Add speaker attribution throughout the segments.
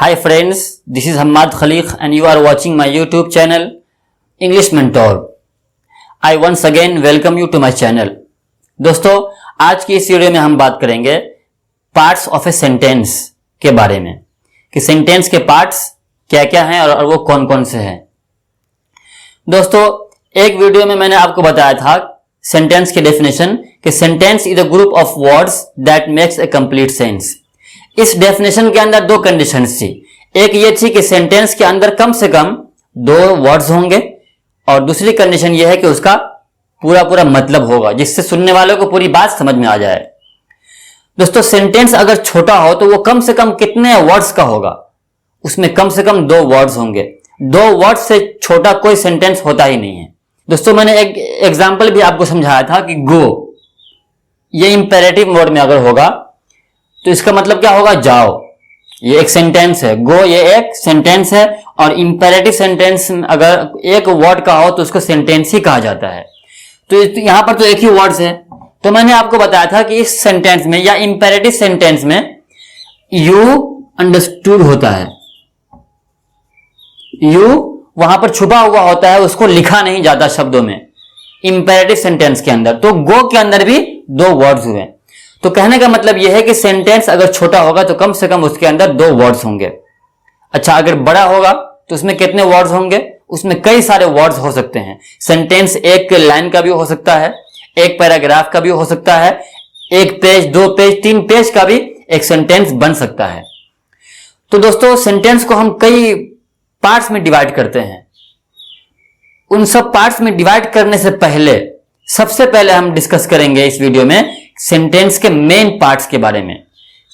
Speaker 1: Hi friends, this is Hamad Khaliq and you are watching my YouTube channel English Mentor. I once again welcome you to my channel. दोस्तों, आज की इस video में हम बात करेंगे पार्ट्स ऑफ ए सेंटेंस के बारे में कि सेंटेंस के पार्ट्स क्या क्या हैं और वो कौन कौन से हैं। दोस्तों, एक वीडियो में मैंने आपको बताया था सेंटेंस की डेफिनेशन कि sentence is a group of words that makes a complete sense. इस डेफिनेशन के अंदर दो कंडीशंस थी। एक ये थी कि सेंटेंस के अंदर कम से कम दो वर्ड्स होंगे और दूसरी कंडीशन ये है कि उसका पूरा पूरा मतलब होगा जिससे सुनने वालों को पूरी बात समझ में आ जाए। दोस्तों, सेंटेंस अगर छोटा हो तो वो कम से कम कितने वर्ड्स का होगा? उसमें कम से कम दो वर्ड्स होंगे। दो वर्ड्स से छोटा कोई सेंटेंस होता ही नहीं है। दोस्तों, मैंने एक एग्जाम्पल भी आपको समझाया था कि गो ये इंपेरेटिव मोड में अगर होगा तो इसका मतलब क्या होगा? जाओ। ये एक सेंटेंस है। गो ये एक सेंटेंस है और इंपेरेटिव सेंटेंस अगर एक वर्ड का हो तो उसको सेंटेंस ही कहा जाता है। तो यहां पर तो एक ही वर्ड्स है। तो मैंने आपको बताया था कि इस सेंटेंस में या इंपेरेटिव सेंटेंस में यू अंडरस्टूड होता है। यू वहां पर छुपा हुआ होता है, उसको लिखा नहीं जाता शब्दों में इंपेरेटिव सेंटेंस के अंदर। तो गो के अंदर भी दो वर्ड्स हुए। तो कहने का मतलब यह है कि सेंटेंस अगर छोटा होगा तो कम से कम उसके अंदर दो वर्ड्स होंगे। अच्छा, अगर बड़ा होगा तो उसमें कितने वर्ड्स होंगे? उसमें कई सारे वर्ड्स हो सकते हैं। सेंटेंस एक लाइन का भी हो सकता है, एक पैराग्राफ का भी हो सकता है, एक पेज, दो पेज, तीन पेज का भी एक सेंटेंस बन सकता है। तो दोस्तों, सेंटेंस को हम कई पार्ट्स में डिवाइड करते हैं। उन सब पार्ट्स में डिवाइड करने से पहले सबसे पहले हम डिस्कस करेंगे इस वीडियो में सेंटेंस के मेन पार्ट्स के बारे में।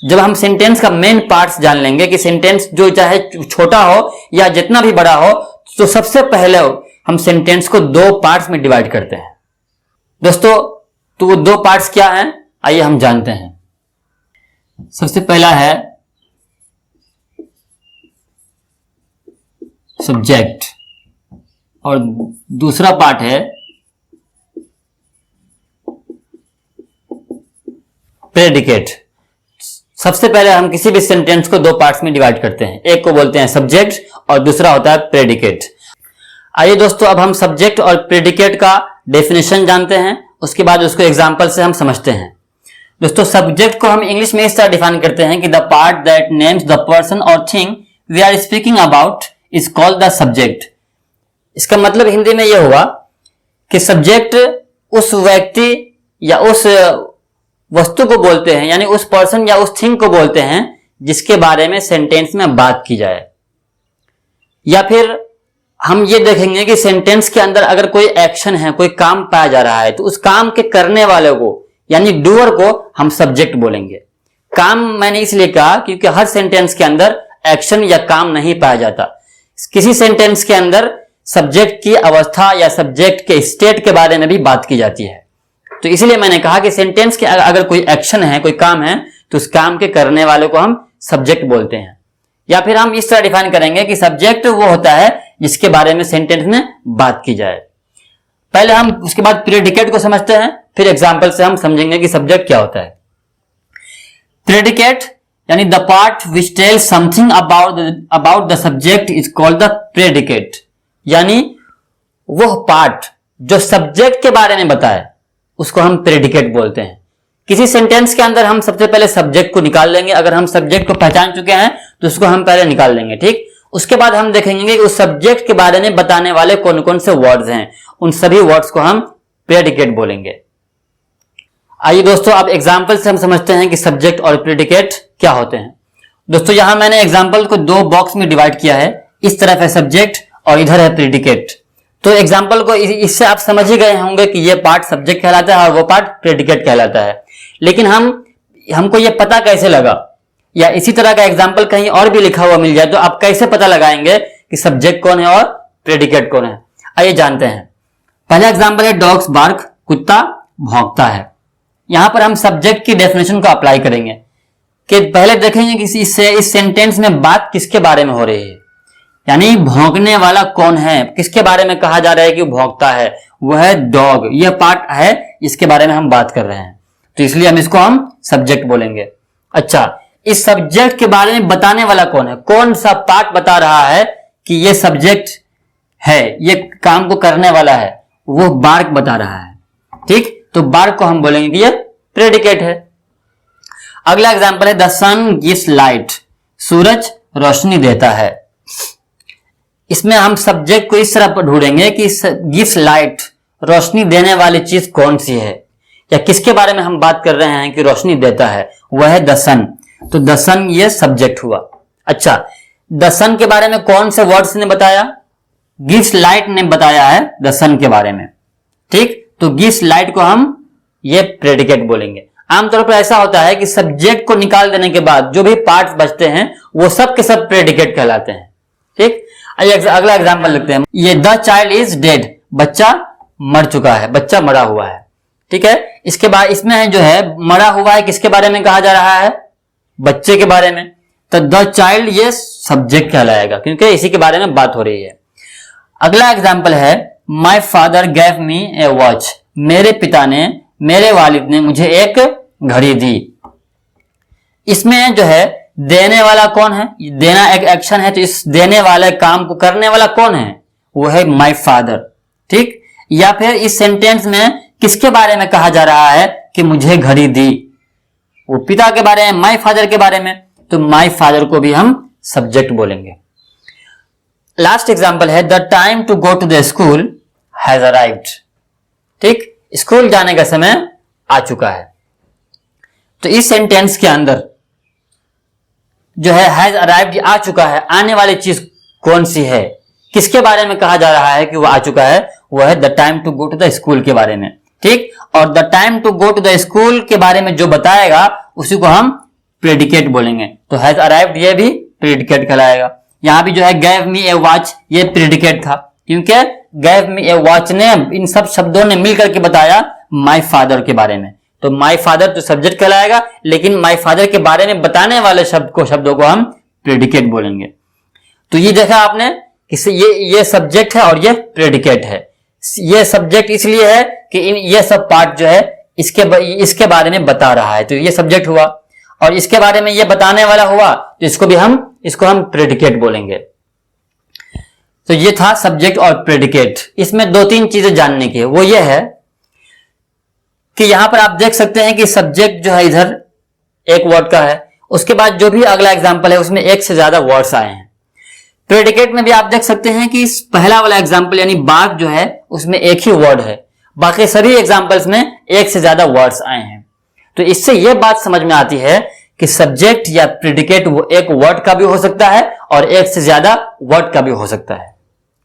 Speaker 1: जब हम सेंटेंस का मेन पार्ट्स जान लेंगे कि सेंटेंस जो चाहे छोटा हो या जितना भी बड़ा हो, तो सबसे पहले हम सेंटेंस को दो पार्ट्स में डिवाइड करते हैं। दोस्तों, तो वो दो पार्ट्स क्या हैं, आइए हम जानते हैं। सबसे पहला है सब्जेक्ट और दूसरा पार्ट है प्रेडिकेट। सबसे पहले हम किसी भी सेंटेंस को दो पार्ट्स में डिवाइड करते हैं। एक को बोलते हैं सब्जेक्ट और दूसरा होता है प्रेडिकेट। आइए दोस्तों, अब हम सब्जेक्ट और प्रेडिकेट का डेफिनेशन जानते हैं, उसके बाद उसको एग्जांपल से हम समझते हैं। दोस्तों, सब्जेक्ट को हम इंग्लिश में इस तरह डिफाइन करते हैं कि the part that names the person और thing we are speaking about is called the subject. इसका मतलब हिंदी में यह हुआ कि सब्जेक्ट उस व्यक्ति या उस वस्तु को बोलते हैं, यानी उस पर्सन या उस थिंग को बोलते हैं जिसके बारे में सेंटेंस में बात की जाए। या फिर हम ये देखेंगे कि सेंटेंस के अंदर अगर कोई एक्शन है, कोई काम पाया जा रहा है, तो उस काम के करने वाले को यानी डूअर को हम सब्जेक्ट बोलेंगे। काम मैंने इसलिए कहा क्योंकि हर सेंटेंस के अंदर एक्शन या काम नहीं पाया जाता। किसी सेंटेंस के अंदर सब्जेक्ट की अवस्था या सब्जेक्ट के स्टेट के बारे में भी बात की जाती है। तो इसलिए मैंने कहा कि सेंटेंस के अगर कोई एक्शन है, कोई काम है, तो उस काम के करने वाले को हम सब्जेक्ट बोलते हैं। या फिर हम इस तरह डिफाइन करेंगे कि सब्जेक्ट वो होता है जिसके बारे में सेंटेंस में बात की जाए। पहले हम उसके बाद प्रेडिकेट को समझते हैं, फिर एग्जांपल से हम समझेंगे कि सब्जेक्ट क्या होता है। प्रेडिकेट यानी the part which tells something about the subject is called the predicate. यानी वह पार्ट जो सब्जेक्ट के बारे में बताए उसको हम प्रेडिकेट बोलते हैं। किसी सेंटेंस के अंदर हम सबसे पहले सब्जेक्ट को निकाल लेंगे। अगर हम सब्जेक्ट को पहचान चुके हैं तो उसको हम पहले निकाल लेंगे, ठीक। उसके बाद हम देखेंगे कि उस सब्जेक्ट के बारे में बताने वाले कौन कौन से वर्ड्स हैं। उन सभी वर्ड्स को हम प्रेडिकेट बोलेंगे। आइए दोस्तों, अब एग्जाम्पल से हम समझते हैं कि सब्जेक्ट और प्रेडिकेट क्या होते हैं। दोस्तों, यहां मैंने एग्जाम्पल को दो बॉक्स में डिवाइड किया है। इस तरफ है सब्जेक्ट और इधर है प्रेडिकेट। तो एग्जाम्पल को इससे आप समझ ही गए होंगे कि ये पार्ट सब्जेक्ट कहलाता है और वो पार्ट प्रेडिकेट कहलाता है। लेकिन हमको ये पता कैसे लगा, या इसी तरह का एग्जाम्पल कहीं और भी लिखा हुआ मिल जाए तो आप कैसे पता लगाएंगे कि सब्जेक्ट कौन है और प्रेडिकेट कौन है? आइए जानते हैं। पहला एग्जाम्पल है डॉग्स बार्क, कुत्ता भौंकता है। यहां पर हम सब्जेक्ट की डेफिनेशन को अप्लाई करेंगे कि पहले देखेंगे कि इस सेंटेंस में बात किसके बारे में हो रही है, यानी भौंकने वाला कौन है, किसके बारे में कहा जा रहा है कि वो भौंकता है, वो है डॉग। यह पार्ट है इसके बारे में हम बात कर रहे हैं, तो इसलिए हम इसको सब्जेक्ट बोलेंगे। अच्छा, इस सब्जेक्ट के बारे में बताने वाला कौन है, कौन सा पार्ट बता रहा है कि ये सब्जेक्ट है, ये काम को करने वाला है, वो बार्क बता रहा है। ठीक, तो बार्क को हम बोलेंगे कि ये प्रेडिकेट है। अगला एग्जांपल है द सन गिव्स लाइट, सूरज रोशनी देता है। इसमें हम सब्जेक्ट को इस तरह पर ढूंढेंगे कि गिव्स लाइट, रोशनी देने वाली चीज कौन सी है, या किसके बारे में हम बात कर रहे हैं कि रोशनी देता है, वह है द सन। तो द सन ये सब्जेक्ट हुआ। अच्छा, द सन के बारे में कौन से वर्ड्स ने बताया, गिव्स लाइट ने बताया है द सन के बारे में। ठीक, तो गिव्स लाइट को हम ये प्रेडिकेट बोलेंगे। आमतौर पर ऐसा होता है कि सब्जेक्ट को निकाल देने के बाद जो भी पार्ट्स बचते हैं वो सब के सब प्रेडिकेट कहलाते हैं। ठीक, अगला एग्जांपल लिखते हैं, ये द चाइल्ड इज डेड, बच्चा मर चुका है, बच्चा मरा हुआ है। ठीक है, इसके बाद इसमें जो है मरा हुआ है किसके बारे में कहा जा रहा है, बच्चे के बारे में। तो द चाइल्ड ये सब्जेक्ट कहलाएगा क्योंकि इसी के बारे में बात हो रही है। अगला एग्जांपल है my father gave me A watch, मेरे पिता ने, मेरे वालिद ने मुझे एक घड़ी दी। इसमें जो है देने वाला कौन है, देना एक एक्शन है, तो इस देने वाले काम को करने वाला कौन है, वो है माय फादर। ठीक, या फिर इस सेंटेंस में किसके बारे में कहा जा रहा है कि मुझे घड़ी दी, वो पिता के बारे में, माय फादर के बारे में, तो माय फादर को भी हम सब्जेक्ट बोलेंगे। लास्ट एग्जांपल है the time to go to the school has arrived. ठीक, स्कूल जाने का समय आ चुका है। तो इस सेंटेंस के अंदर जो है हैज अराइव्ड आ चुका है, आने वाली चीज कौन सी है, किसके बारे में कहा जा रहा है कि वो आ चुका है, वो है the time to go to the school के बारे में। ठीक, और the time to go to the school के बारे में जो बताएगा उसी को हम प्रेडिकेट बोलेंगे। तो हैज अराइव्ड ये भी प्रेडिकेट कहलाएगा। यहां भी जो है गैव मी ए वॉच ये प्रेडिकेट था क्योंकि गैव मी ए वॉच ने, इन सब शब्दों ने मिलकर के बताया माय फादर के बारे में। तो माय फादर तो सब्जेक्ट कहलाएगा, लेकिन माय फादर के बारे में बताने वाले शब्दों को हम प्रेडिकेट बोलेंगे। तो ये देखा आपने कि ये सब्जेक्ट है और ये प्रेडिकेट है। ये सब्जेक्ट इसलिए है कि ये सब पार्ट जो है इसके बारे में बता रहा है, तो ये सब्जेक्ट हुआ, और इसके बारे में ये बताने वाला हुआ, तो इसको हम प्रेडिकेट बोलेंगे। तो ये था सब्जेक्ट और प्रेडिकेट। इसमें दो तीन चीजें जानने की है, वो ये है कि यहां पर आप देख सकते हैं कि सब्जेक्ट जो है इधर एक वर्ड का है, उसके बाद जो भी अगला एग्जांपल है उसमें एक से ज्यादा वर्ड्स आए हैं। प्रेडिकेट में भी आप देख सकते हैं कि पहला वाला एग्जांपल यानी बाग जो है उसमें एक ही वर्ड है, बाकी सभी एग्जांपल्स में एक से ज्यादा वर्ड्स आए हैं। तो इससे यह बात समझ में आती है कि सब्जेक्ट या प्रेडिकेट वो एक वर्ड का भी हो सकता है और एक से ज्यादा वर्ड का भी हो सकता है।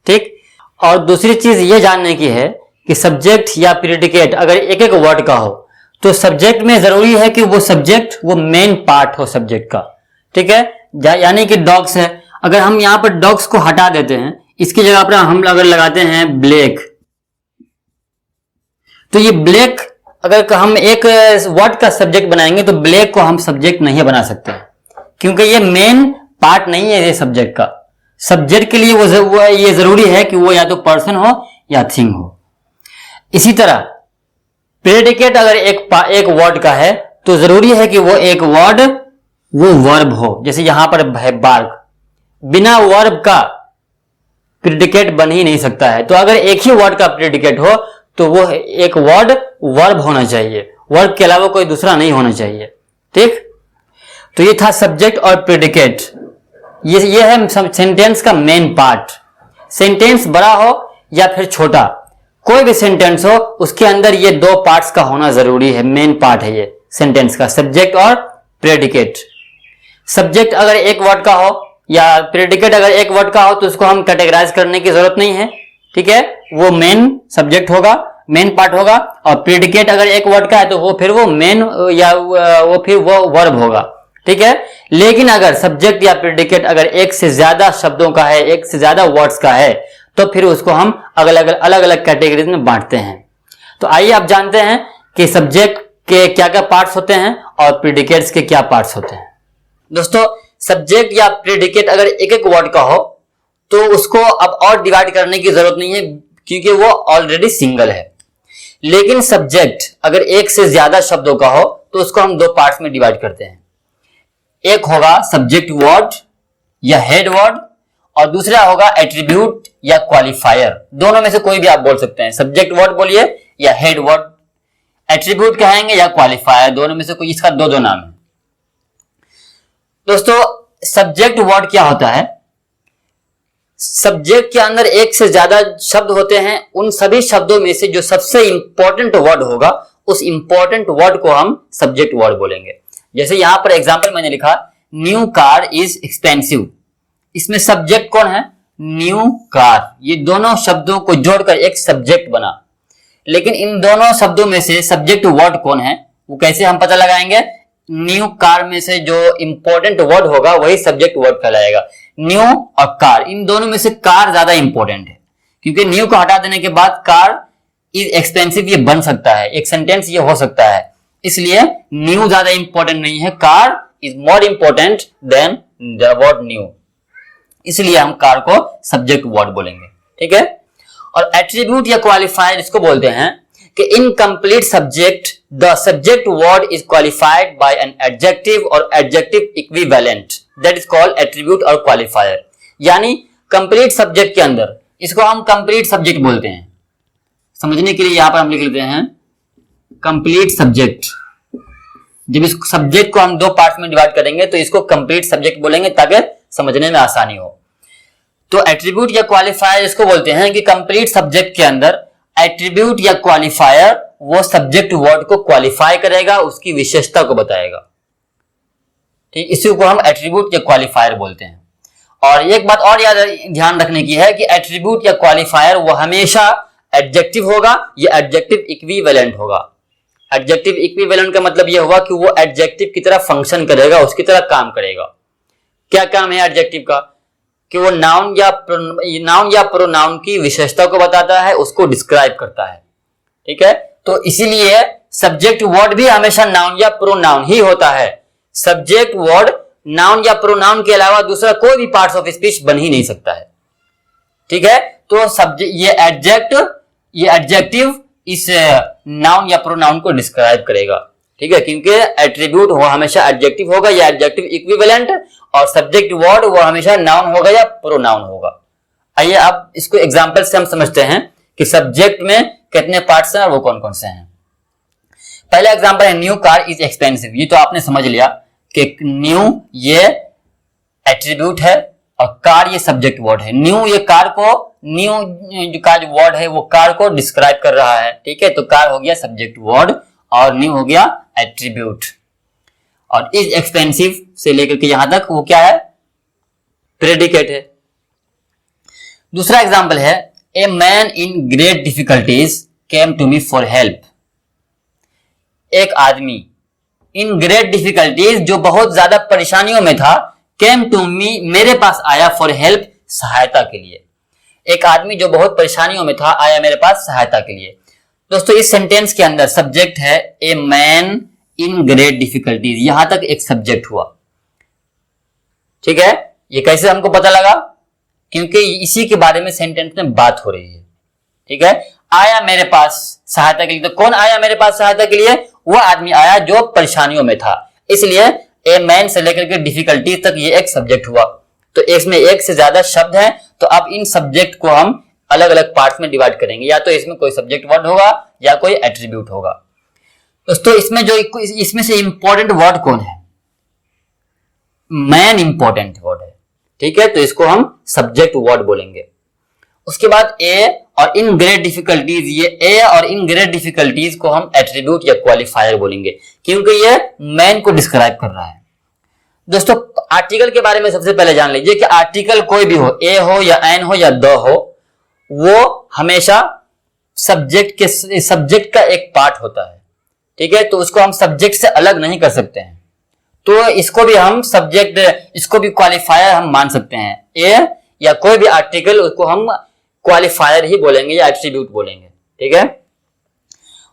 Speaker 1: ठीक, और दूसरी चीज ये जानने की है कि सब्जेक्ट या प्रेडिकेट अगर एक एक वर्ड का हो तो सब्जेक्ट में जरूरी है कि वो सब्जेक्ट वो मेन पार्ट हो सब्जेक्ट का। ठीक है, यानी कि डॉग्स है, अगर हम यहां पर डॉग्स को हटा देते हैं, इसकी जगह पर हम अगर लगाते हैं ब्लैक, तो ये ब्लैक अगर हम एक वर्ड का सब्जेक्ट बनाएंगे तो ब्लैक को हम सब्जेक्ट नहीं बना सकते क्योंकि ये मेन पार्ट नहीं है ये सब्जेक्ट का। सब्जेक्ट के लिए वो ये जरूरी है कि वो या तो पर्सन हो या थिंग हो। इसी तरह प्रेडिकेट अगर एक वर्ड का है तो जरूरी है कि वो एक वर्ड वो वर्ब हो, जैसे यहां पर है बार्क, बिना वर्ब का प्रेडिकेट बन ही नहीं सकता है। तो अगर एक ही वर्ड का प्रेडिकेट हो तो वो एक वर्ड वर्ब होना चाहिए, वर्ब के अलावा कोई दूसरा नहीं होना चाहिए। ठीक, तो ये था सब्जेक्ट और प्रेडिकेट। ये है सेंटेंस का मेन पार्ट। सेंटेंस बड़ा हो या फिर छोटा, कोई भी सेंटेंस हो उसके अंदर ये दो पार्ट्स का होना जरूरी है, मेन पार्ट है ये सेंटेंस का, सब्जेक्ट और प्रेडिकेट। सब्जेक्ट अगर एक वर्ड का हो या प्रेडिकेट अगर एक वर्ड का हो तो उसको हम कैटेगराइज करने की जरूरत नहीं है। ठीक है, वो मेन सब्जेक्ट होगा, मेन पार्ट होगा, और प्रेडिकेट अगर एक वर्ड का है तो वो फिर वो मेन या वो फिर वो वर्ब होगा। ठीक है, लेकिन अगर सब्जेक्ट या प्रेडिकेट अगर एक से ज्यादा शब्दों का है, एक से ज्यादा वर्ड्स का है, तो फिर उसको हम अलग अलग कैटेगरीज में बांटते हैं। तो आइए आप जानते हैं कि सब्जेक्ट के क्या क्या पार्ट्स होते हैं और प्रेडिकेट्स के क्या पार्ट्स होते हैं। दोस्तों, सब्जेक्ट या प्रेडिकेट अगर एक एक वर्ड का हो तो उसको अब और डिवाइड करने की जरूरत नहीं है क्योंकि वो ऑलरेडी सिंगल है। लेकिन सब्जेक्ट अगर एक से ज्यादा शब्दों का हो तो उसको हम दो पार्ट्स में डिवाइड करते हैं। एक होगा सब्जेक्ट वर्ड या हेड वर्ड और दूसरा होगा एट्रीब्यूट या क्वालिफायर। दोनों में से कोई भी आप बोल सकते हैं, सब्जेक्ट वर्ड बोलिए या हेड वर्ड, एट्रीब्यूट कहेंगे या क्वालिफायर, दोनों में से कोई, इसका दो नाम है। दोस्तों सब्जेक्ट वर्ड क्या होता है? सब्जेक्ट के अंदर एक से ज्यादा शब्द होते हैं, उन सभी शब्दों में से जो सबसे इंपॉर्टेंट वर्ड होगा उस इंपॉर्टेंट वर्ड को हम सब्जेक्ट वर्ड बोलेंगे। जैसे यहां पर एग्जांपल मैंने लिखा न्यू कार इज एक्सपेंसिव, इसमें सब्जेक्ट कौन है? New car. ये दोनों शब्दों को जोड़कर एक सब्जेक्ट बना, लेकिन इन दोनों शब्दों में से सब्जेक्ट वर्ड कौन है वो कैसे हम पता लगाएंगे? न्यू कार में से जो इंपॉर्टेंट वर्ड होगा वही सब्जेक्ट वर्ड कहलाएगा। न्यू और कार, इन दोनों में से कार ज्यादा इंपॉर्टेंट है, क्योंकि न्यू को हटा देने के बाद कार इज एक्सपेंसिव ये बन सकता है, एक सेंटेंस ये हो सकता है, इसलिए न्यू ज्यादा इंपॉर्टेंट नहीं है, car is more important than the word new, इसलिए हम कार को सब्जेक्ट वर्ड बोलेंगे। ठीक है। और एट्रीब्यूट या क्वालिफायर इसको बोलते हैं कि in complete subject the subject word is qualified by an adjective और adjective equivalent, that is called attribute और क्वालिफायर। यानी कंप्लीट सब्जेक्ट के अंदर इसको हम कंप्लीट सब्जेक्ट बोलते हैं। समझने के लिए यहां पर हम लिख लेते हैं कंप्लीट सब्जेक्ट। जब इस सब्जेक्ट को हम दो पार्ट में डिवाइड करेंगे तो इसको कंप्लीट सब्जेक्ट बोलेंगे ताकि समझने में आसानी हो। तो एट्रीब्यूट या क्वालिफायर इसको बोलते हैं कि कंप्लीट सब्जेक्ट के अंदर एट्रीब्यूट या क्वालिफायर वो सब्जेक्ट वर्ड को क्वालिफाई करेगा, उसकी विशेषता को बताएगा। ठीक, इसी को हम एट्रीब्यूट या क्वालिफायर बोलते हैं। और एक बात और याद ध्यान रखने की है कि एट्रीब्यूट या क्वालिफायर वो हमेशा एडजेक्टिव होगा या एडजेक्टिव इक्विवेलेंट होगा। एडजेक्टिव इक्विवेलेंट का मतलब यह होगा कि वो एडजेक्टिव की तरह फंक्शन करेगा, उसकी तरह काम करेगा। क्या काम है एडजेक्टिव का? कि वो नाउन या प्रोनाउन की विशेषता को बताता है, उसको डिस्क्राइब करता है। ठीक है, तो इसीलिए सब्जेक्ट वर्ड भी हमेशा नाउन या प्रोनाउन ही होता है। सब्जेक्ट वर्ड नाउन या प्रोनाउन के अलावा दूसरा कोई भी पार्ट्स ऑफ स्पीच बन ही नहीं सकता है। ठीक है, तो ये एडजेक्टिव इस नाउन या प्रोनाउन को डिस्क्राइब करेगा। ठीक है, क्योंकि एट्रीब्यूट वो हमेशा एडजेक्टिव होगा या एडजेक्टिव इक्विवेलेंट, और सब्जेक्ट वर्ड वो हमेशा नाउन होगा या प्रोनाउन होगा। आइए अब इसको एग्जांपल से हम समझते हैं कि सब्जेक्ट में कितने पार्ट्स हैं और वो कौन कौन से हैं। पहला एग्जांपल है न्यू कार इज एक्सपेंसिव। ये तो आपने समझ लिया कि न्यू ये एट्रीब्यूट है और कार ये सब्जेक्ट वर्ड है। न्यू ये कार को, न्यू जो का जो वर्ड है वो कार को डिस्क्राइब कर रहा है। ठीक है, तो कार हो गया सब्जेक्ट वर्ड और न्यू हो गया एट्रीब्यूट। और इज एक्सपेंसिव से लेकर के यहां तक वो क्या है? प्रेडिकेट है। दूसरा एग्जांपल है a man in great difficulties came to me for help. एक आदमी इन ग्रेट डिफिकल्टीज जो बहुत ज्यादा परेशानियों में था, केम टू मी मेरे पास आया, फॉर हेल्प सहायता के लिए। एक आदमी जो बहुत परेशानियों में था आया मेरे पास सहायता के लिए। दोस्तों इस सेंटेंस के अंदर सब्जेक्ट है a man in great difficulties, यहां तक एक सब्जेक्ट हुआ। ठीक है, ये कैसे हमको पता लगा? क्योंकि इसी के बारे में सेंटेंस में बात हो रही है। ठीक है, आया मेरे पास सहायता के लिए, तो कौन आया मेरे पास सहायता के लिए? वो आदमी आया जो परेशानियों में था, इसलिए ए मैन से लेकर के डिफिकल्टीज तक ये एक सब्जेक्ट हुआ। तो इसमें एक से ज्यादा शब्द हैं, तो अब इन सब्जेक्ट को हम अलग अलग पार्ट्स में डिवाइड करेंगे, या तो इसमें कोई सब्जेक्ट वर्ड होगा या कोई एट्रीब्यूट होगा। दोस्तों इसमें से इंपॉर्टेंट वर्ड कौन है? मैन इंपॉर्टेंट वर्ड है। ठीक है, तो इसको हम सब्जेक्ट वर्ड बोलेंगे। उसके बाद ए और इन ग्रेट डिफिकल्टीज, ये ए और इन ग्रेट डिफिकल्टीज को हम एट्रीब्यूट या क्वालिफायर बोलेंगे, क्योंकि ये मैन को डिस्क्राइब कर रहा है। दोस्तों आर्टिकल के बारे में सबसे पहले जान लीजिए कि आर्टिकल कोई भी हो, ए हो या एन हो या द हो, वो हमेशा सब्जेक्ट का एक पार्ट होता है। ठीक है, तो उसको हम सब्जेक्ट से अलग नहीं कर सकते हैं, तो इसको भी हम सब्जेक्ट, इसको भी क्वालिफायर हम मान सकते हैं। ए या कोई भी आर्टिकल उसको हम क्वालिफायर ही बोलेंगे या एट्रीब्यूट बोलेंगे। ठीक है,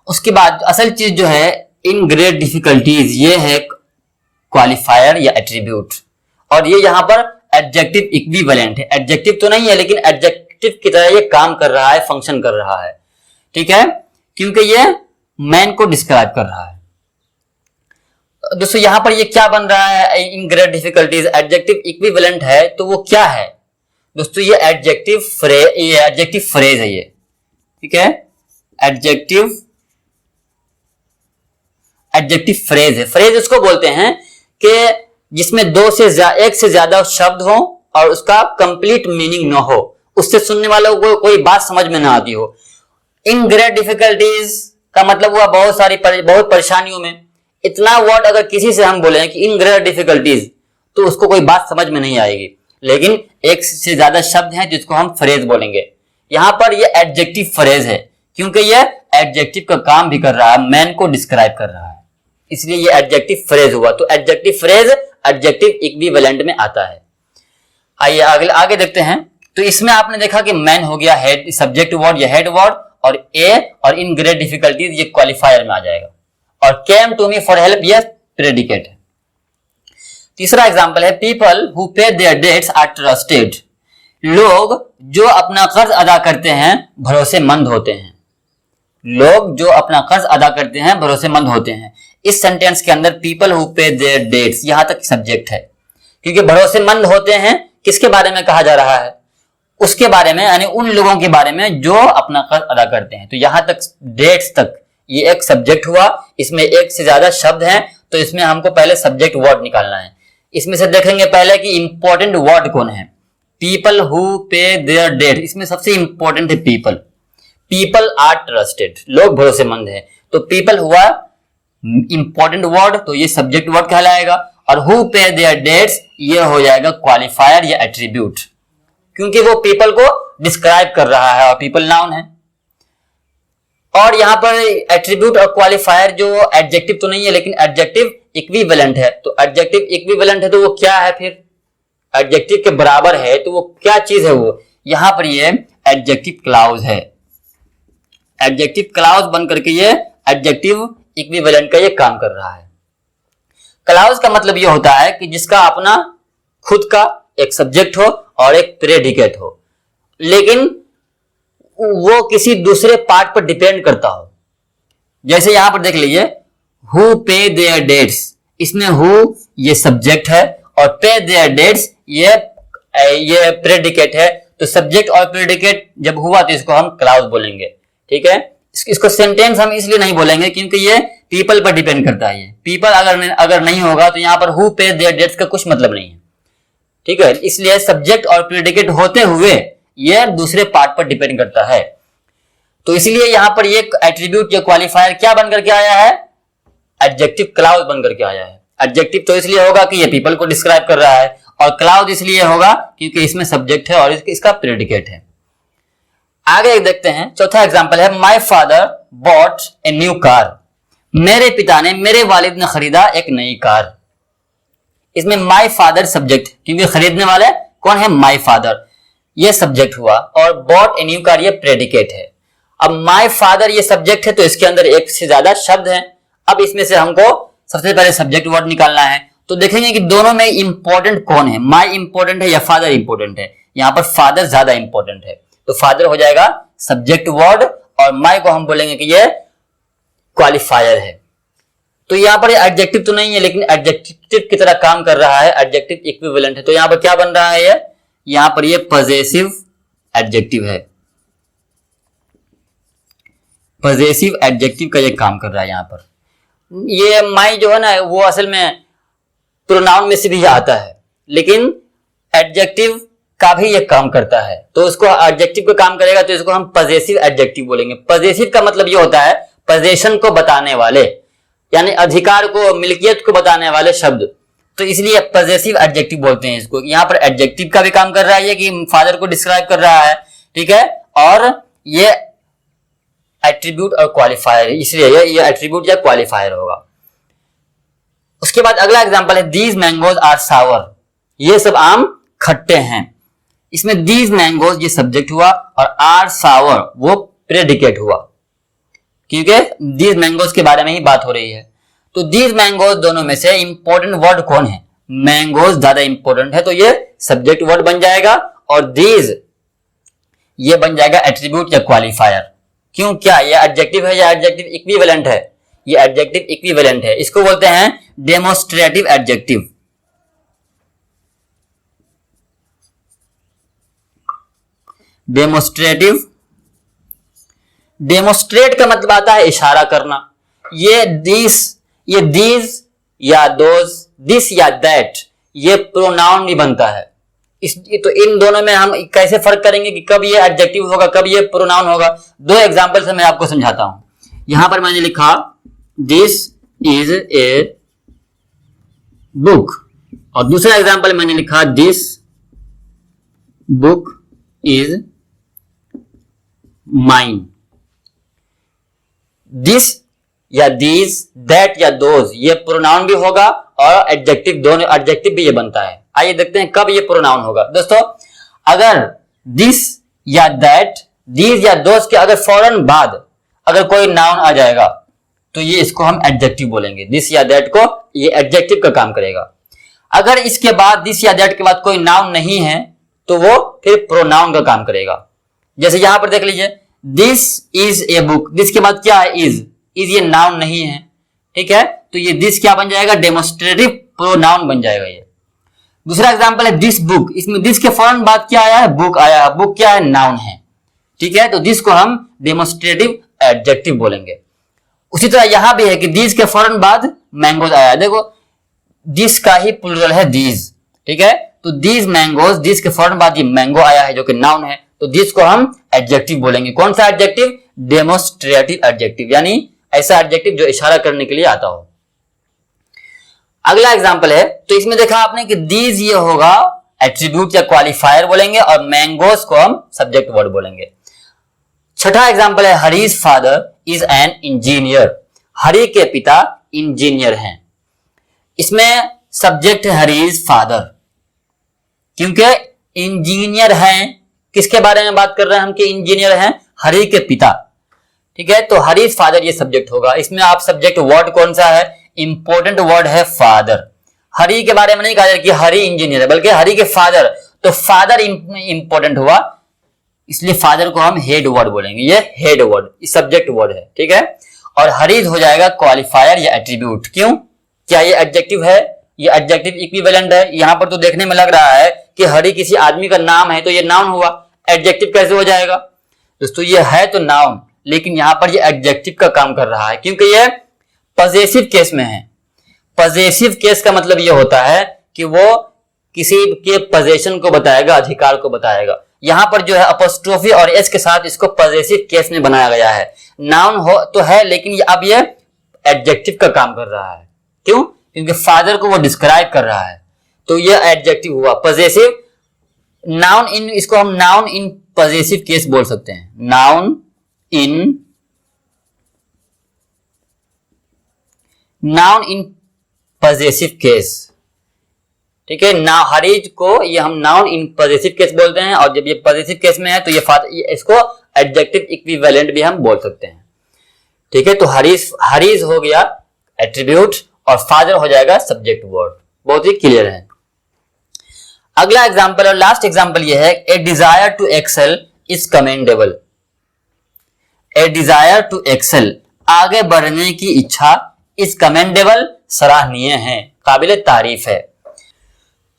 Speaker 1: उसके बाद असल चीज जो है इन ग्रेट डिफिकल्टीज, ये है क्वालिफायर या एट्रीब्यूट, और ये यहां पर एडजेक्टिव इक्विवेलेंट है। एडजेक्टिव तो नहीं है, लेकिन एडजेक्टिव की तरह ये काम कर रहा है, फंक्शन कर रहा है। ठीक है, क्योंकि ये मैन को डिस्क्राइब कर रहा है। दोस्तों यहाँ पर ये क्या बन रहा है, इन ग्रेट डिफिकल्टीज एडजेक्टिव इक्विवेलेंट है, तो वो क्या है दोस्तों, ये एडजेक्टिव फ्रेज है ये, ठीक है, एडजेक्टिव फ्रेज है। फ्रेज उसको बोलते हैं कि जिसमें एक से ज्यादा शब्द हो और उसका कंप्लीट मीनिंग ना हो, उससे सुनने वालों को कोई बात समझ में ना आती हो। इन ग्रेट डिफिकल्टीज का मतलब हुआ बहुत परेशानियों में। इतना वर्ड अगर किसी से हम बोले कि इन ग्रेट डिफिकल्टीज, तो उसको कोई बात समझ में नहीं आएगी। लेकिन एक से ज्यादा शब्द हैं जिसको हम फ्रेज बोलेंगे। यहां पर ये एडजेक्टिव फ्रेज है क्योंकि ये एडजेक्टिव का काम भी कर रहा है, मैन को डिस्क्राइब कर रहा है, इसलिए ये एडजेक्टिव फ्रेज हुआ। तो एडजेक्टिव फ्रेज एडजेक्टिव इक्विवेलेंट में आता है। आइए आगे देखते हैं। तो इसमें आपने देखा कि मैन हो गया हेड सब्जेक्ट वर्ड या हेड वर्ड, और ए और इन ग्रेट डिफिकल्टीज ये क्वालिफायर में आ जाएगा, और came to me for help ये प्रेडिकेट है। तीसरा एग्जांपल है people who pay their debts are trusted. लोग जो अपना कर्ज अदा करते हैं भरोसेमंद होते हैं। लोग जो अपना कर्ज अदा करते हैं भरोसेमंद होते हैं। इस सेंटेंस के अंदर people who pay their debts यहां तक सब्जेक्ट है, क्योंकि भरोसेमंद होते हैं किसके बारे में कहा जा रहा है, उसके बारे में, यानी उन लोगों के बारे में जो अपना कर्ज अदा करते हैं। तो यहां तक डेट्स तक ये एक सब्जेक्ट हुआ। इसमें एक से ज्यादा शब्द हैं, तो इसमें हमको पहले सब्जेक्ट वर्ड निकालना है। इसमें से देखेंगे पहले कि इंपॉर्टेंट वर्ड कौन है। People who pay their debt, इसमें सबसे इंपॉर्टेंट है पीपल। पीपल आर ट्रस्टेड, लोग भरोसेमंद है, तो पीपल हुआ इंपॉर्टेंट वर्ड, तो ये सब्जेक्ट वर्ड कहलाएगा। और हु पे देयर डेट्स ये हो जाएगा क्वालिफायर या एट्रीब्यूट, क्योंकि वो पीपल को डिस्क्राइब कर रहा है और पीपल नाउन है। और यहां पर एट्रीब्यूट और क्वालिफायर जो एडजेक्टिव तो नहीं है लेकिन एडजेक्टिव इक्विवेलेंट है। तो एडजेक्टिव इक्विवेलेंट है तो वो क्या है, फिर एडजेक्टिव के बराबर है, तो वो क्या चीज है, वो यहां पर ये एडजेक्टिव क्लाउज है। एडजेक्टिव क्लाउज बन करके ये एडजेक्टिव इक्विवेलेंट का ये काम कर रहा है। क्लाउज का मतलब ये होता है कि जिसका अपना खुद का एक सब्जेक्ट हो और एक प्रेडिकेट हो, लेकिन वो किसी दूसरे पार्ट पर डिपेंड करता हो। जैसे यहां पर देख लीजिए हु पे देयर डेट्स, इसमें हु ये सब्जेक्ट है और पे देयर डेट्स ये प्रेडिकेट है। तो सब्जेक्ट और प्रेडिकेट जब हुआ तो इसको हम क्लाउज बोलेंगे, ठीक है। इसको सेंटेंस हम इसलिए नहीं बोलेंगे क्योंकि ये पीपल पर डिपेंड करता है। ये पीपल अगर नहीं होगा तो यहां पर हु पे देयर डेट्स का कुछ मतलब नहीं है, ठीक है। इसलिए सब्जेक्ट और प्रेडिकेट होते हुए ये दूसरे पार्ट पर डिपेंड करता है। तो इसलिए यहां पर ये एट्रीब्यूट या क्वालिफायर क्या बनकर के आया है, एडजेक्टिव क्लाउज बनकर के आया है। एडजेक्टिव तो इसलिए होगा कि ये पीपल को डिस्क्राइब कर रहा है, और क्लाउज इसलिए होगा क्योंकि इसमें सब्जेक्ट है और इसका प्रेडिकेट है। आगे देखते हैं, चौथा एग्जांपल है my father bot a new car. मेरे पिता ने, मेरे वालिद ने खरीदा एक नई कार। इसमें माय फादर सब्जेक्ट, क्योंकि खरीदने वाले कौन है, माय फादर, ये सब्जेक्ट हुआ, और बॉट ए न्यू कार ये प्रेडिकेट है। अब माय फादर ये सब्जेक्ट है तो इसके अंदर एक से ज्यादा शब्द हैं। अब इसमें से हमको सबसे पहले सब्जेक्ट वर्ड निकालना है। तो देखेंगे कि दोनों में इंपॉर्टेंट कौन है, माय इंपॉर्टेंट है या फादर इंपॉर्टेंट है। यहां पर फादर ज्यादा इंपॉर्टेंट है, तो फादर हो जाएगा सब्जेक्ट वर्ड, और माय को हम बोलेंगे कि ये क्वालिफायर है। तो यहां पर एडजेक्टिव तो नहीं है लेकिन एडजेक्टिव की तरह काम कर रहा है, एडजेक्टिव इक्विवेलेंट है। तो यहां पर क्या बन रहा है, ये यहां पर ये पॉजेसिव एडजेक्टिव है। पॉजेसिव एडजेक्टिव का ये काम कर रहा है। यहां पर ये माई जो है ना वो असल में प्रोनाउन में से भी आता है, लेकिन एडजेक्टिव का भी ये काम करता है। तो उसको एडजेक्टिव का काम करेगा तो इसको हम पॉजेसिव एडजेक्टिव बोलेंगे। पॉजेसिव का मतलब ये होता है पोजीशन को बताने वाले, यानी अधिकार को, मिल्कियत को बताने वाले शब्द। तो इसलिए पॉजेसिव एडजेक्टिव बोलते हैं इसको। यहाँ पर एडजेक्टिव का भी काम कर रहा है, ये कि फादर को डिस्क्राइब कर रहा है, ठीक है, और ये एट्रीब्यूट और क्वालिफायर, इसलिए ये एट्रीब्यूट या क्वालिफायर होगा। उसके बाद अगला एग्जांपल है दीज मैंगोज आर सावर। ये सब आम खट्टे हैं। इसमें दीज मैंगोज ये सब्जेक्ट हुआ और आर सावर वो प्रेडिकेट हुआ, क्योंकि दीज मैंगोज के बारे में ही बात हो रही है। तो दीज मैंगोज दोनों में से इंपॉर्टेंट वर्ड कौन है, मैंगोज ज्यादा इंपॉर्टेंट है, तो ये सब्जेक्ट वर्ड बन जाएगा, और दीज ये बन जाएगा एट्रीब्यूट या क्वालिफायर। क्यों, क्या ये एडजेक्टिव है या एडजेक्टिव इक्विवेलेंट है? ये एडजेक्टिव इक्विवेलेंट है। इसको बोलते हैं डेमोस्ट्रेटिव एडजेक्टिव। डेमोस्ट्रेटिव, डेमोस्ट्रेट का मतलब आता है इशारा करना। ये दिस, ये दीज या दोज, दिस या दैट, ये प्रोनाउन भी बनता है। तो इन दोनों में हम कैसे फर्क करेंगे कि कब ये एडजेक्टिव होगा, कब ये प्रोनाउन होगा। दो एग्जांपल से मैं आपको समझाता हूं। यहां पर मैंने लिखा दिस इज ए बुक, और दूसरा एग्जांपल मैंने लिखा this book is mine. This या दीज, दैट या दोज, ये प्रोनाउन भी होगा और एडजेक्टिव, दोनों एडजेक्टिव भी ये बनता है। आइए देखते हैं कब ये प्रोनाउन होगा। दोस्तों अगर दिस या दैट, दीज या दोज के अगर फौरन बाद अगर कोई नाउन आ जाएगा तो ये इसको हम एडजेक्टिव बोलेंगे। दिस या दैट को ये एडजेक्टिव का काम करेगा। अगर इसके बाद दिस या दैट के बाद कोई नाउन नहीं है तो वो फिर प्रोनाउन का काम करेगा। जैसे यहां पर देख लीजिए this is a book, this के बाद क्या है, इज ये नाउन नहीं है, ठीक है, तो ये दिस क्या बन जाएगा, डेमोस्ट्रेटिव प्रोनाउन बन जाएगा ये। दूसरा एग्जांपल है दिस बुक, इसमें दिस के फौरन बाद क्या आया है, बुक आया है। बुक क्या है, नाउन है, ठीक है, तो दिस को हम डेमोस्ट्रेटिव एडजेक्टिव बोलेंगे। उसी तरह यहां भी है कि दिस के फौरन बाद मैंगोज आया, देखो दिस का ही प्लूरल है दीज, ठीक है, तो दीज मैंगोज, दिस के फौरन बाद ये मैंगो आया है जो कि नाउन है, तो दिस को हम एडजेक्टिव बोलेंगे। कौन सा एडजेक्टिव, डेमोस्ट्रेटिव एडजेक्टिव, यानी ऐसा एडजेक्टिव जो इशारा करने के लिए आता हो। अगला एग्जांपल है, तो इसमें देखा आपने कि दीज ये होगा एट्रीब्यूट या क्वालिफायर बोलेंगे और मैंगोज को हम सब्जेक्ट वर्ड बोलेंगे। छठा एग्जांपल है Hari's father is an engineer, Hari के पिता इंजीनियर हैं। इसमें सब्जेक्ट है हरीज फादर, क्योंकि इंजीनियर हैं, किसके बारे में बात कर रहे हैं हम कि इंजीनियर हैं, हरी के पिता, ठीक है, तो हरीज फादर ये सब्जेक्ट होगा। इसमें आप सब्जेक्ट वर्ड कौन सा है, इंपॉर्टेंट वर्ड है फादर। हरी के बारे में नहीं कहा जाए कि हरी इंजीनियर है, बल्कि हरी के फादर, तो फादर इंपॉर्टेंट हुआ, इसलिए फादर को हम हेड वर्ड बोलेंगे। ये हेड वर्ड, सब्जेक्ट वर्ड है, ठीक है, और हरीज हो जाएगा क्वालिफायर या एट्रीब्यूट। क्यों, क्या ये एडजेक्टिव है, ये एडजेक्टिव इक्विवेलेंट है। यहां पर तो देखने में लग रहा है कि हरी किसी आदमी का नाम है, तो ये नाउन हुआ, एडजेक्टिव कैसे हो जाएगा दोस्तों, ये है तो नाउन, लेकिन यहां पर ये एडजेक्टिव का काम कर रहा है क्योंकि ये पजेसिव केस में है। पजेसिव केस का मतलब ये होता है कि वो किसी के पोजेशन को बताएगा, अधिकार को बताएगा। यहां पर जो है अपोस्ट्रोफी और एस के साथ इसको पजेसिव केस में बनाया गया है। नाउन हो तो है, लेकिन अब ये एडजेक्टिव का काम कर रहा है। क्यों, क्योंकि फादर को वो डिस्क्राइब कर रहा है, तो ये एडजेक्टिव हुआ पजेसिव। नाउन इन, इसको हम नाउन इन पजेसिव केस बोल सकते हैं, नाउन इन पजेसिव केस, ठीक है। ना हरीज को ये हम नाउन इन पजेसिव केस बोलते हैं, और जब ये पजेसिव केस में है तो ये इसको एडजेक्टिव इक्विवेलेंट भी हम बोल सकते हैं, ठीक है। तो हरीज हो गया एट्रीब्यूट और फादर हो जाएगा सब्जेक्ट वर्ड। बहुत ही क्लियर है। अगला एग्जांपल और लास्ट एग्जांपल ये है, a desire to excel is commendable. A desire to excel, आगे बढ़ने की इच्छा, इज कमेंडेबल, सराहनीय है, काबिल तारीफ है।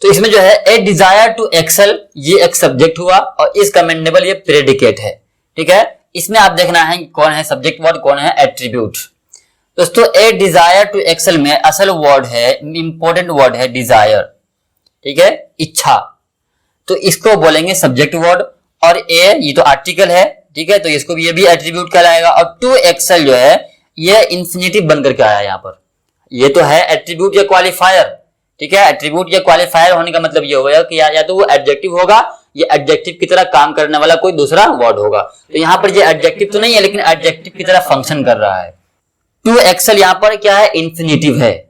Speaker 1: तो इसमें जो है ए डिजायर टू एक्सेल ये एक सब्जेक्ट हुआ और इज कमेंडेबल ये प्रेडिकेट है, ठीक है। इसमें आप देखना है कौन है सब्जेक्ट वर्ड, कौन है एट्रीब्यूट। दोस्तों ए डिजायर टू एक्सेल में असल वर्ड है, इंपॉर्टेंट वर्ड है डिजायर, ठीक है, इच्छा, तो इसको बोलेंगे सब्जेक्ट वर्ड। और ए ये तो आर्टिकल है, ठीक है, तो इसको भी ये भी एट्रीब्यूट कहलाएगा। और टू एक्सेल जो है ये इंफिनिटिव बनकर के आया यहाँ पर, ये तो है एट्रीब्यूट या क्वालिफायर, ठीक है। एट्रीब्यूट या क्वालिफायर होने का मतलब ये होगा कि या तो वो एडजेक्टिव होगा या एडजेक्टिव की तरह काम करने वाला कोई दूसरा वर्ड होगा। तो यहाँ पर ये एडजेक्टिव तो नहीं है, लेकिन एडजेक्टिव की तरह फंक्शन कर रहा है। टू एक्सेल यहाँ पर क्या है, इंफिनिटिव है।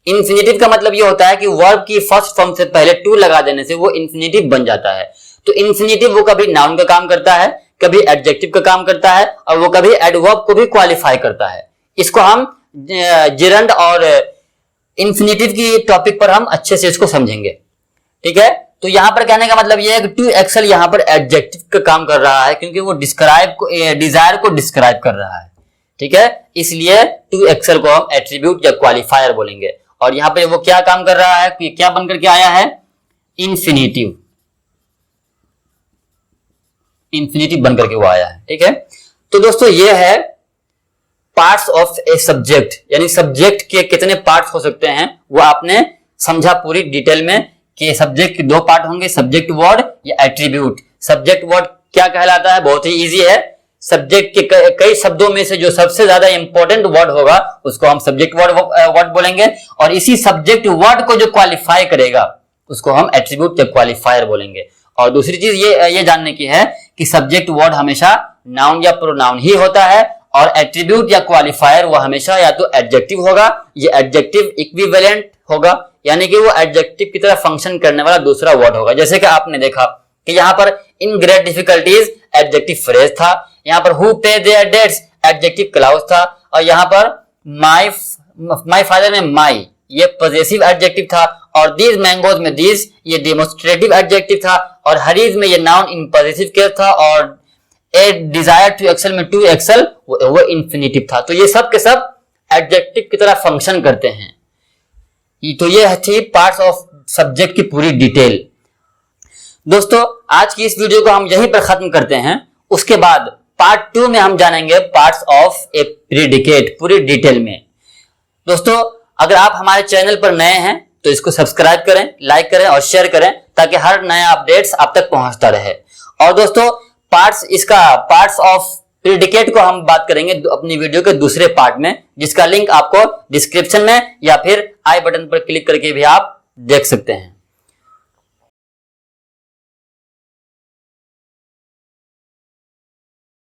Speaker 1: इंफिनिटिव का मतलब ये होता है कि वर्ब की फर्स्ट फॉर्म से पहले टू लगा देने से वो इंफिनिटिव बन जाता है। तो इंफिनिटिव वो कभी नाउन का काम करता है, कभी एडजेक्टिव का काम करता है, और वो कभी एडवर्ब को भी क्वालिफाई करता है। इसको हम जिरंड और इंफिनिटिव की टॉपिक पर हम अच्छे से इसको समझेंगे, ठीक है। तो यहां पर कहने का मतलब यह है कि टू एक्सेल यहां पर एडजेक्टिव का काम कर रहा है, क्योंकि वो डिजायर को डिस्क्राइब कर रहा है, ठीक है। इसलिए टू एक्सेल को हम एट्रीब्यूट या क्वालिफायर बोलेंगे। और यहाँ पे वो क्या काम कर रहा है, क्या बन करके आया है, इंफिनिटिव, इंफिनिटिव बन करके वो आया है। ठीक है, तो दोस्तों ये है पार्ट्स ऑफ ए सब्जेक्ट, यानी सब्जेक्ट के कितने पार्ट्स हो सकते हैं वो आपने समझा पूरी डिटेल में कि सब्जेक्ट के दो पार्ट होंगे, सब्जेक्ट वर्ड या एट्रीब्यूट। सब्जेक्ट वर्ड क्या कहलाता है, बहुत ही इजी है, सब्जेक्ट के कई शब्दों में से जो सबसे ज्यादा इंपॉर्टेंट वर्ड होगा उसको हम सब्जेक्ट वर्ड बोलेंगे, और इसी सब्जेक्ट वर्ड को जो क्वालिफाई करेगा उसको हम एट्रीब्यूट या क्वालिफायर बोलेंगे। और दूसरी चीज ये जानने की है कि सब्जेक्ट वर्ड हमेशा नाउन या प्रोनाउन ही होता है, और एट्रीब्यूट या क्वालिफायर वो हमेशा या तो एडजेक्टिव होगा, ये एडजेक्टिव इक्विवेलेंट होगा, यानी कि वो एडजेक्टिव की तरह फंक्शन करने वाला दूसरा वर्ड होगा। जैसे कि आपने देखा कि यहाँ पर इन ग्रेट डिफिकल्टीज एडजेक्टिव फ्रेज था, यहाँ पर who pay their dates adjective clause था, और यहाँ पर माय फादर में माई ये पॉजेसिव एडजेक्टिव था, और दीज मैंगोज में दीज ये डेमोन्स्ट्रेटिव एडजेक्टिव था, और हरीज में ये नाउन इन पॉजेसिव केस था, और ए डिजायर टू एक्सेल में टू एक्सेल वो इंफिनिटिव था। तो ये सब के सब एडजेक्टिव की तरह फंक्शन करते हैं। तो ये थी पार्ट्स ऑफ सब्जेक्ट की पूरी डिटेल। दोस्तों आज की इस वीडियो को हम यहीं पर खत्म करते हैं, उसके बाद पार्ट 2 में हम जानेंगे पार्ट्स ऑफ ए प्रीडिकेट पूरी डिटेल में। दोस्तों अगर आप हमारे चैनल पर नए हैं तो इसको सब्सक्राइब करें, लाइक करें और शेयर करें ताकि हर नया अपडेट्स आप तक पहुंचता रहे। और दोस्तों पार्ट्स ऑफ प्रीडिकेट को हम बात करेंगे अपनी वीडियो के दूसरे पार्ट में, जिसका लिंक आपको डिस्क्रिप्शन में या फिर आई बटन पर क्लिक करके भी आप देख सकते हैं।